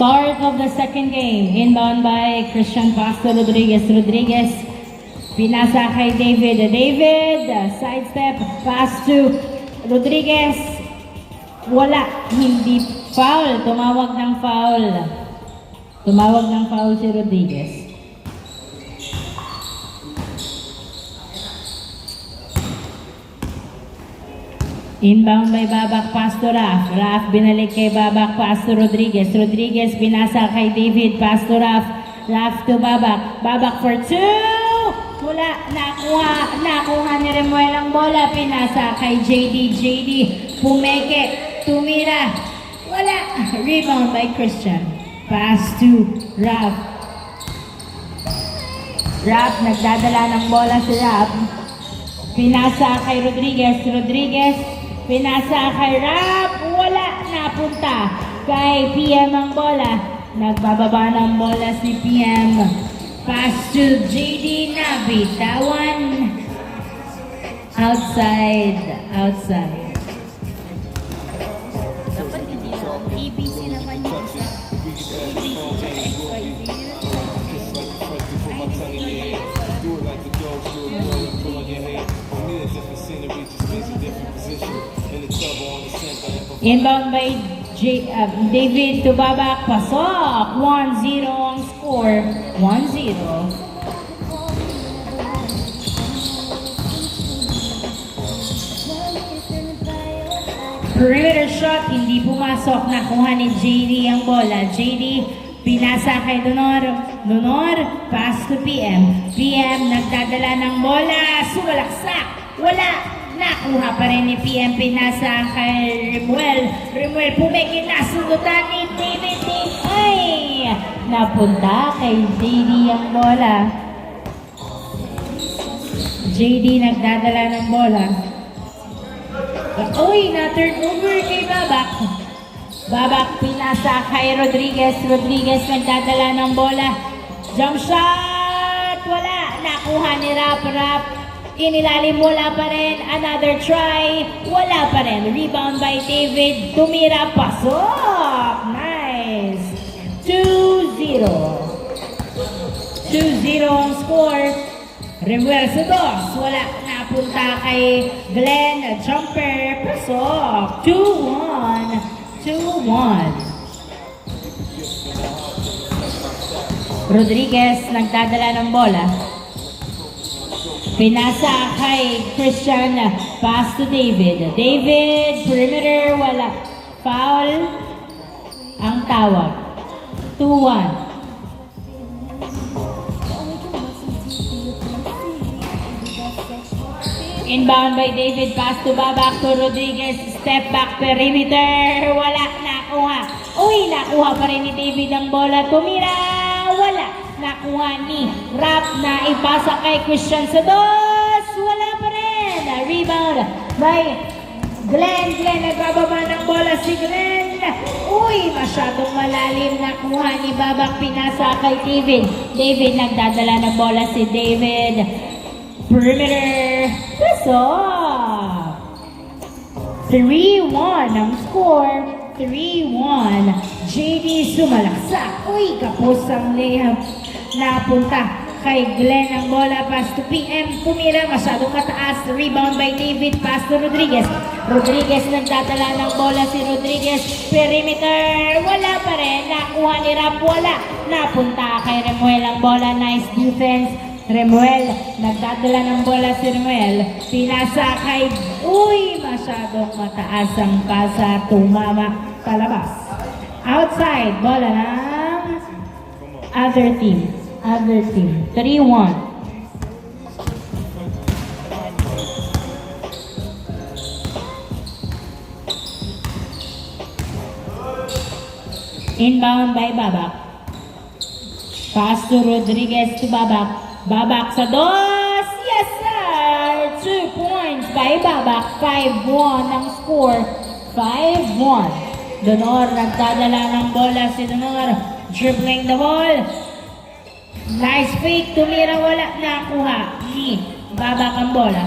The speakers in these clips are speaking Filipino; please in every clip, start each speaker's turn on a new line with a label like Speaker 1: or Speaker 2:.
Speaker 1: Start of the second game. Inbound by Christian Pastor Rodriguez. Rodriguez. Pinasa kay David. David, sidestep, pass to Rodriguez. Wala. Hindi foul. Tumawag ng foul. Tumawag ng foul si Rodriguez. Inbound by Babak, pass to Raf. Raf binalik kay Babak, pass to Rodriguez. Rodriguez pinasa kay David, pass to Raf. Raf to Babak. Babak for two! Wala. Nakuha ni Remuel ang bola. Pinasa kay JD. JD pumeke. Tumira. Wala. Rebound by Christian. Pass to Raf. Raf, nagdadala ng bola si Raf. Pinasa kay Rodriguez. Rodriguez. Pinasa kay Rap, wala, napunta kay PM ang bola. Nagbababa ng bola si PM. Pass to JD Nabi, tawan. Outside.
Speaker 2: Dapat hindi lang. ABC naman yung isa.
Speaker 1: Inbound by David to Babak, pasok. 1-0 ang score. 1-0. Perimeter shot, hindi pumasok. Nakuha ni JD ang bola. JD pinasa kay Donor. Donor, pass to PM. PM nagdadala ng bola. Sumalaksak. Wala. Nakuha pa rin ni PM. Pinasa kay Remuel. Remuel pumiki. Nasundutan ni David. Ay! Napunta kay JD ang bola. JD nagdadala ng bola. Uy! Na-turn over kay Babak. Babak pinasa kay Rodriguez. Rodriguez nagdadala ng bola. Jump shot! Wala! Nakuha ni Rap. Rap inilalim, wala pa rin. Another try. Wala pa rin. Rebound by David. Tumira. Pasok! Nice! 2-0. 2-0 ang score. Reverso dos. Wala. Napunta kay Glenn. Jumper. Pasok. 2-1. 2-1. Rodriguez nagdadala ng bola. Pinasa kay Christian. Pass to David. David, perimeter, wala. Foul ang tawag. 2-1. Inbound by David. Pass to Babak to Rodriguez. Step back perimeter. Wala. Nakuha. Uy, nakuha pa rin ni David ang bola. Tumira. Wala. Nakuha ni Rap na ipasa kay Christian sa dos. Wala pa rin. Rebound by Glenn. Glenn nagbababa ng bola si Glenn. Uy, masyadong malalim. Nakuha ni Babak. Pinasa kay David. David nagdadala ng bola si David. Perimeter. Pasok. 3-1 ang score. 3-1. JD sumalaksak. Uy, kapos ang layup. Napunta kay Glenn ang bola. Pass to PM. Pumira. Masyadong mataas. Rebound by David. Pass to Rodriguez. Rodriguez nagdadala ng bola si Rodriguez. Perimeter. Wala pa rin. Nakuha ni Rap. Wala. Napunta kay Remuel ang bola. Nice defense. Remuel. Nagdadala ng bola si Remuel. Pinasa kay... Uy! Masyadong mataas ang pasa. Tumama. Palabas. Outside. Bola ng other team. 3-1. Inbound by Babak. Pass to Rodriguez to Babak. Babak sa dos. Yes, sir! 2 points by Babak. 5-1 ang score. 5-1. Donor nagdadala ng bola si Donor. Dribbling the ball. Nice fake. Tumira, wala. Nakuha ni Babak ang bola.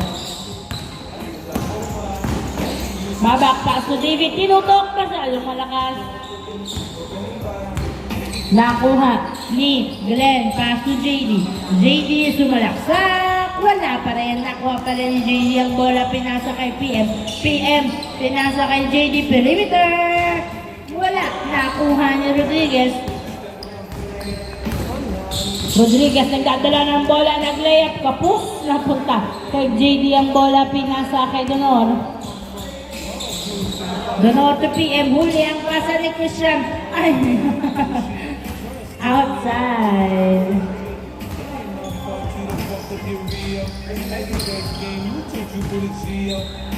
Speaker 1: Babak pass to David. Tinutok. Masyadong malakas. Nakuha ni Glenn, pass to JD. JD sumalaksak, wala pa rin. Nakuha pa rin ni JD ang bola, pinasa kay PM. PM, pinasa kay JD, perimeter. Wala, nakuha ni Rodriguez. Rodriguez nagdadala ng bola, nag-layup, kapos, napunta kay JD ang bola, pinasa kay Donor. Donor to PM, huli ang pasa ni Christian. Ay, outside.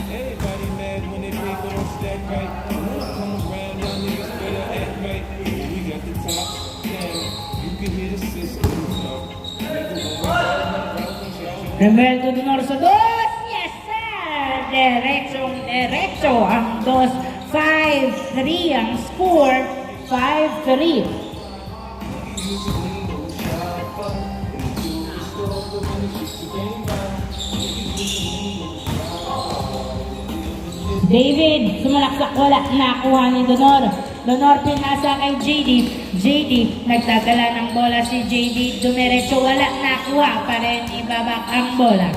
Speaker 3: Everybody mad when they think they don't stack right. Come around, y'all niggas better act right. We got the top down. You can hear the system,
Speaker 1: Remelto Donor sa dos. Yes, sir. Diretso ang dos. 5-3 ang score. 5-3. David, sumalaksak, wala, nakuha ni Donor. Donor pinasa kay JD. JD, nagdadala ng bola si JD. Dumiretso, wala, nakuha pa rin ni Babak ang bola.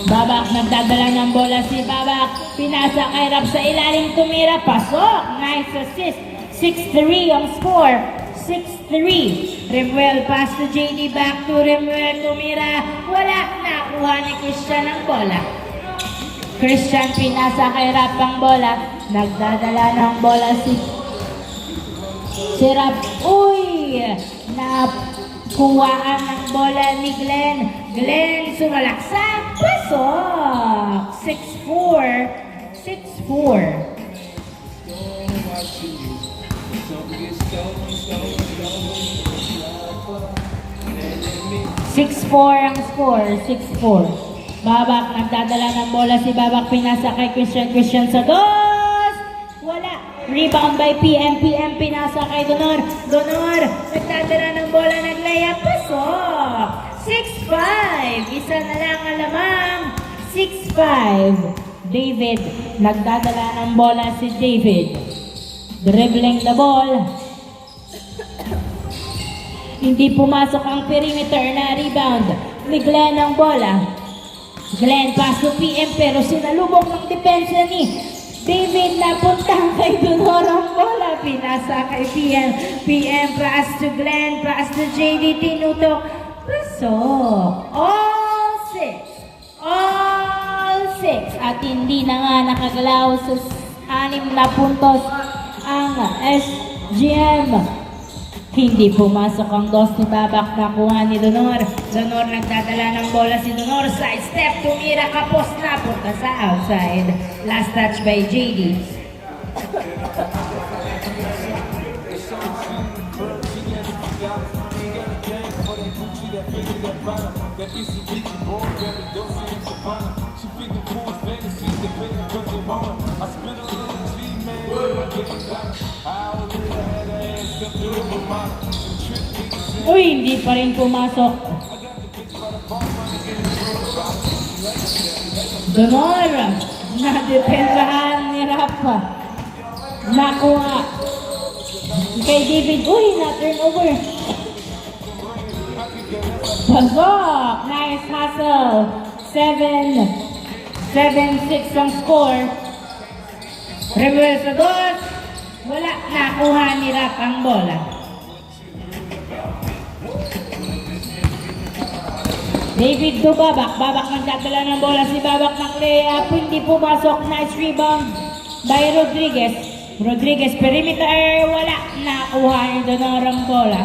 Speaker 1: Babak, nagdadala ng bola si Babak. Pinasa kay Rap sa ilalim, tumira, pasok. Nice assist. 6-3 ang score. 6-3. Remuel, pass to JD, back to Remuel, tumira. Wala, nakuha ni Christian ang bola. Christian, pinasa kay Rap ang bola. Nagdadala ng bola si Rap. Uy! Nakuhaan ng bola ni Glenn. Glenn, sumalaksak. Pasok! 6-4. 6-4. 6-4 ang score. 6-4. Babak, nagdadala ng bola si Babak, pinasa kay Christian. Christian sa dos! Wala. Rebound by PM. PM pinasa kay Donor. Donor, nagdadala ng bola, nag-layup, pasok! 6-5. Isa na lang ang lamang. 6-5. David, nagdadala ng bola si David. Dribbling the ball. Hindi pumasok ang perimeter na rebound ni Glenn ang bola. Glenn, pass to PM, pero sinalubog ng depensa ni David, napuntang kay Donor ang bola. Pinasa kay PM. PM, pass to Glenn, pass to JD, tinutok. Pasok. All 6. All 6. At hindi na nga nakagalaw sa 6 na puntos ang SGM. Hindi pumasok ang dos ni Babak, nakuha ni Donor. Donor, nagdadala ng bola si Donor. Side step, tumira, kapos, napunta sa outside. Last touch by JD. Uy, hindi pa rin pumasok. Donor, nadepensahan ni Rafa. Nakuha. Kay David, uy, na-turnover. Pasok! Nice hustle. 7-6 ang score. Reverse sa dos. Wala, nakuha ni Rap ang bola. David to Babak. Babak nagdadala ng bola si Babak ng layup. Hindi pumasok. Nice rebound by Rodriguez. Rodriguez, perimeter. Wala, nakuha ni Donor ang bola.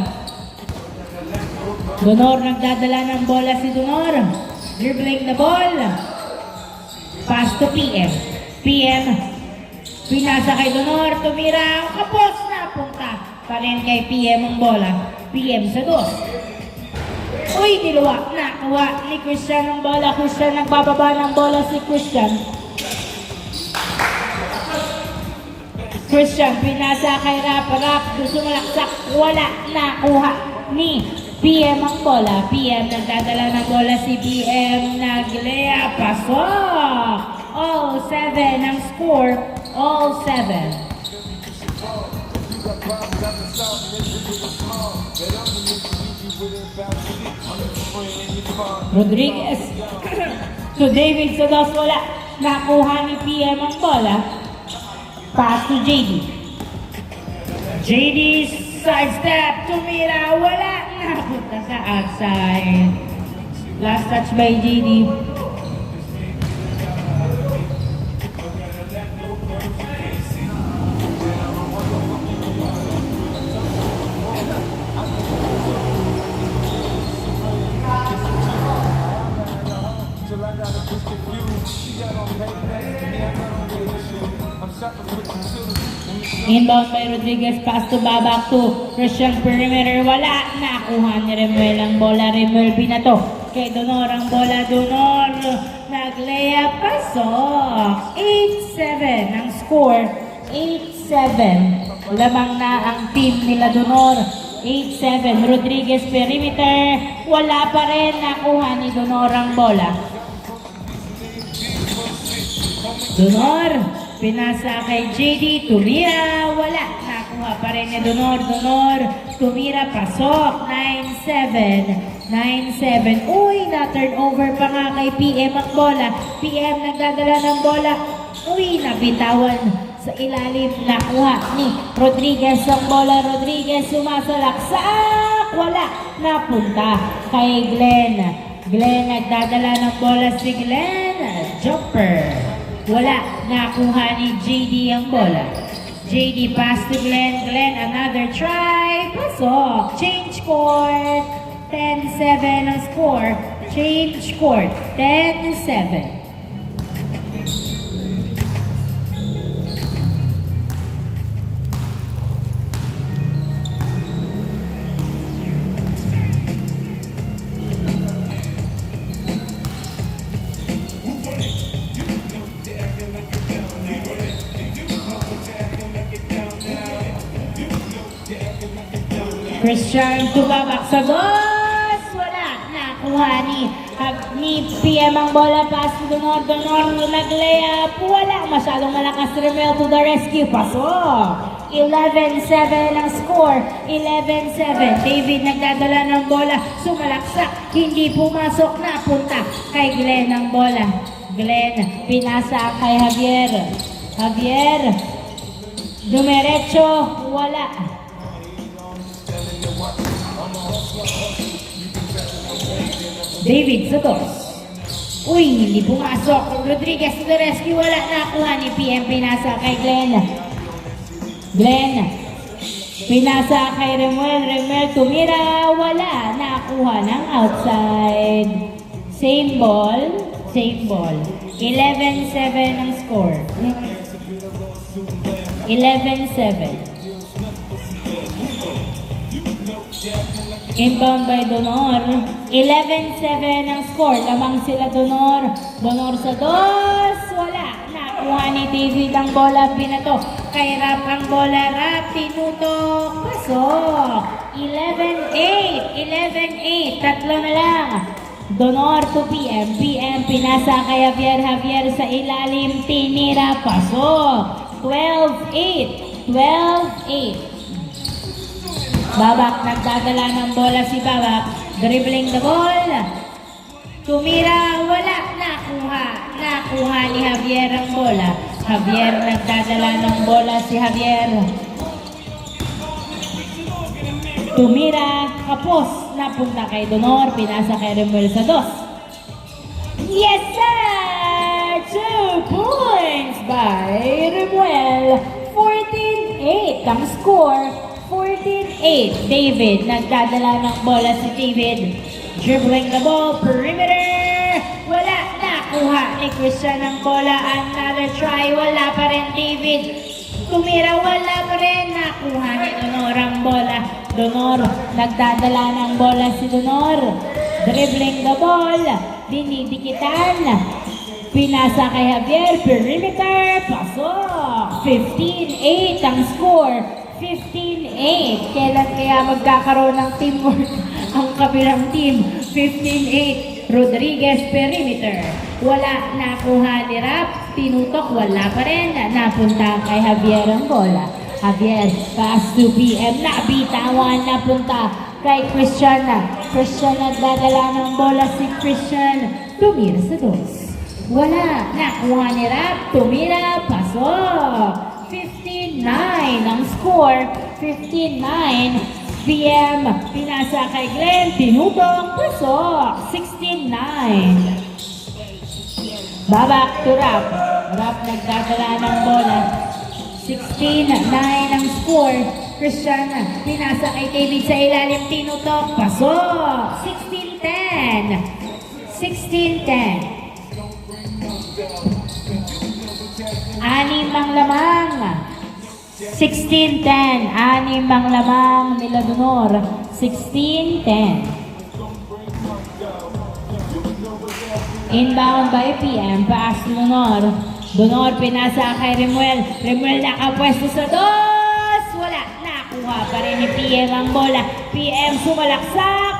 Speaker 1: Donor, nagdadala ng bola si Donor. Dribbling the ball. Pass to PM. PM, pinasa kay Donor. Tumira, kapos, napunta pa rin kay PM ang bola. PM sa dos. Uy, niluwa, nakuha ni Christian ang bola. Christian, nagbababa ng bola si Christian. Christian, pinasa kay Rap. Rap, sumalaksak. Wala, nakuha ni PM ang bola. PM, nagdadala ng bola si PM. Naglea, pasok. All 7 ang score. All 7.
Speaker 3: problems out the south, and this nigga was small. That other nigga beat you with it, bounce with it. I'm just spraying in your car.
Speaker 1: Rodriguez. To David sa dos, wala. Nakuha ni PM ang bola. Pass to JD. JD sidestep. Tumira, wala. Napunta sa outside. Last touch by JD.
Speaker 3: Till I got a bitch confused. She got on payback. Me, I got on real shit. I'm shopping with the tools.
Speaker 1: Inbound by Rodriguez, pass to back to Christian perimeter, wala. Nakuha ni Remuel ang bola, Remuel binato. Kay Donor ang bola, Donor. Nag-layup, pasok. 8-7 ang score. 8-7. Lamang na ang team nila, Donor. 8-7. Rodriguez perimeter, wala pa rin. Nakuha ni Donor ang bola. Donor, pinasa kay JD, tumira, wala. Nakuha pa rin ni Donor, tumira, pasok. 9-7. 9-7. Uy, na-turnover pa nga kay PM ang bola. PM nagdadala ng bola. Uy, nabitawan sa ilalim. Nakuha ni Rodriguez ang bola. Rodriguez sumasalaksak. Wala. Napunta kay Glenn. Glenn nagdadala ng bola si Glenn. Jumper. Wala. Nakuha ni JD ang bola. JD pass to Glenn. Glenn another try. Pasok. Change court. 10-7 ang score. Change court. 10-7. Christian tumabak sa dos. Wala. Nakuha ni PM ang bola. Pass to Donor. Donor nag-layup. Wala. Masyadong malakas. Remel to the rescue. Pasok. 11-7 ang score. 11-7. David nagdadala ng bola. Sumalaksak. Hindi pumasok. Napunta kay Glenn ang bola. Glenn pinasa kay Javier. Javier. Dumiretso. Wala. David sa dos. Uy, hindi pumasok. Rodriguez to the rescue. Wala. Nakuha ni PM. Pinasa kay Glenn. Glenn. Pinasa kay Remuel. Remuel tumira. Wala. Nakuha ng outside. Same ball. Same ball. 11-7 ang score. 11-7. Inbound by Donor. 11-7 ang score. Lamang sila Donor. Donor sa dos. Wala. Nakuha ni David ang bola. Binato. Kay Rap ang bola. Rap. Tinutok. Pasok. 11-8. 11-8. Tatlo na lang. Donor to PM. PM pinasa kay Javier. Javier sa ilalim. Tinira. Pasok. 12-8. 12-8. Babak, nagdadala ng bola si Babak. Dribbling the ball. Tumira, wala. Nakuha. Nakuha ni Javier ang bola. Javier, nagdadala ng bola si Javier. Tumira, kapos. Napunta kay Donor. Pinasa kay Remuel sa dos. Yes, sir! 2 points by Remuel. 14-8 ang score. 14-8. David, nagdadala ng bola si David. Dribbling the ball, perimeter. Wala. Nakuha ni Christian ang bola. Another try. Wala pa rin David. Tumira. Wala pa rin. Nakuha ni Donor ang bola. Donor, nagdadala ng bola si Donor. Dribbling the ball. Dinidikitan. Pinasa kay Javier. Perimeter. Pasok. 15-8 ang score. 15-8. Kailan kaya magkakaroon ng teamwork ang kabilang team? 15-8. Rodriguez perimeter. Wala. Nakuha ni Rap. Tinutok. Wala pa rin. Napunta kay Javier ang bola. Javier, pass to PM, nabitawan na punta kay Christian. Christian nagdadala ng bola si Christian. Tumira sa dos. Wala, nakuha ni Rap, tumira, pasok. 15-9 ang score, 15-9. PM, pinasa kay Glenn, tinutok, pasok. 16-9. Babak to Rap. Rap nagdadala ng bola. 16-9 ang score. Christian, pinasa kay David sa ilalim, tinutok, pasok. 16-10. 16-10. Anim ang lamang. 16-10. Anim ang lamang nila Donor. 16-10. Inbound by PM. Pass to Donor. Donor pinasa kay Remuel. Remuel nakapwesto sa dos. Wala. Nakuha pa rin ni PM ang bola. PM sumalaksak.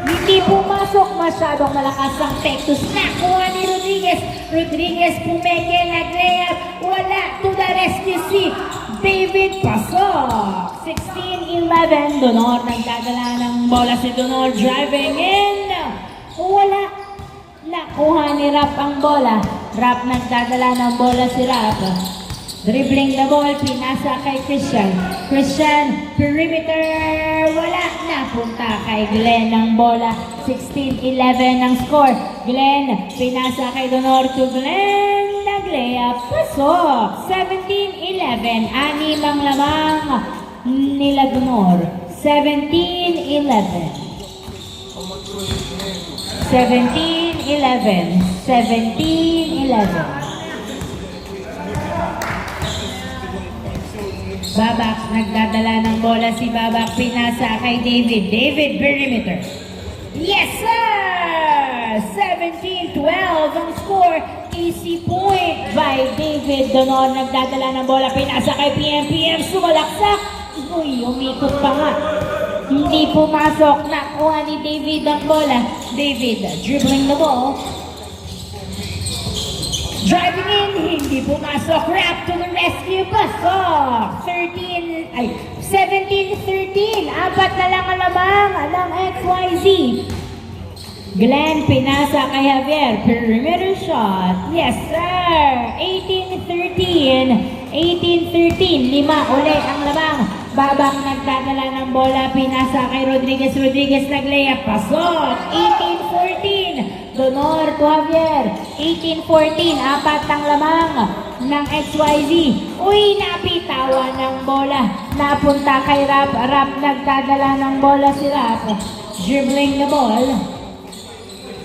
Speaker 1: Hindi pumasok, masyadong malakas ang Pectus. Nakuha ni Rodriguez. Rodriguez pumeke, nag-layup. Wala, to the rescue si David, pasok. 16-11. Donor nagdadala ng bola si Donor, driving in. Wala. Nakuha ni Rap ang bola. Rap nagdadala ng bola si Rap. Dribbling the ball, pinasa kay Christian. Christian, perimeter, wala. Napunta kay Glenn ang bola. 16-11 ang score. Glenn, pinasa kay Donor to Glenn. Nag-layup, pasok. 17-11, anim ang lamang nila Donor. 17-11. 17-11. 17-11. Babak, nagdadala ng bola si Babak, pinasa kay David. David, perimeter. Yes, sir! 17-12 ang score. Easy point by David. Donon, nagdadala ng bola, pinasa kay PM. PM, sumalaksak. Uy, umikot pa nga. Hindi pumasok. Nakuha ni David ang bola. David, dribbling the ball. Driving in, hindi pumasok. Rap to the rescue, pasok. 17-13. Apat na lang ang lamang ng XYZ. Glenn, pinasa kay Javier. Perimeter shot. Yes, sir. 18-13. 18-13. Lima uli ang lamang. Babak nagdadala ng bola. Pinasa kay Rodriguez. Rodriguez nag-layup. Pasok. 18-14. Donor to Javier. 18-14. Apat ang lamang ng XYZ. Uy, napitawan ng bola. Napunta kay Rap. Rap nagdadala ng bola si Rap. Dribbling the ball.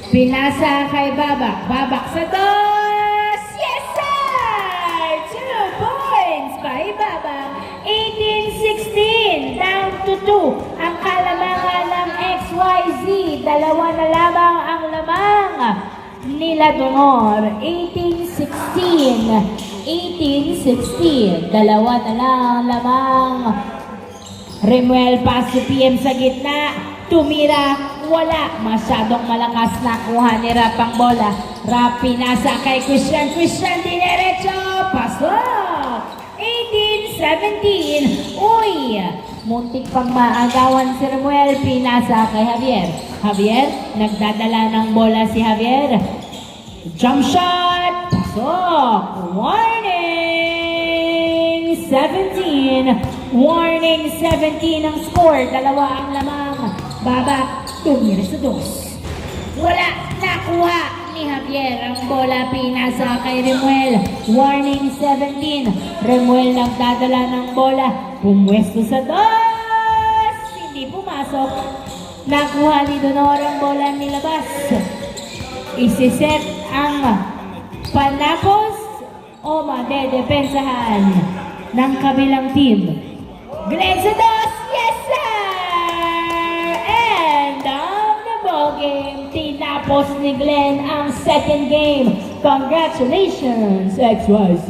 Speaker 1: Pinasa kay Babak. Babak sa dos. Yes, sir! 2 points by Babak. 18-16. Down to 2. Ang kalamangan ng XYZ. Dalawa na lamang ang lamang nila Donor. 18-16. 18-16. Dalawa na lang ang lamang. Remuel, pass to PM sa gitna. Tumira, wala. Masyadong malakas nakuha ni Rap ang bola. Rap pinasa kay Christian. Christian dinerecho. Pasok. 18-17. Uy, muntik pang maagawan si Remuel. Pinasa kay Javier. Javier, nagdadala ng bola si Javier. Jump shot. Pasok. Warning. 17. Warning 17 ang score. Dalawa ang lamang. Babak, tumira sa dos. Wala, nakuha ni Javier ang bola, pinasa kay Remuel. Warning 17. Remuel nagdadala ng bola, pumwesto sa dos. Hindi pumasok. Nakuha ni Donor ang bola, nilabas. Isiset ang panapos o madedepensahan ng kabilang team. Glenn sa dos, yes sir! Game. Tinapos ni Glenn ang second game. Congratulations, XYZ!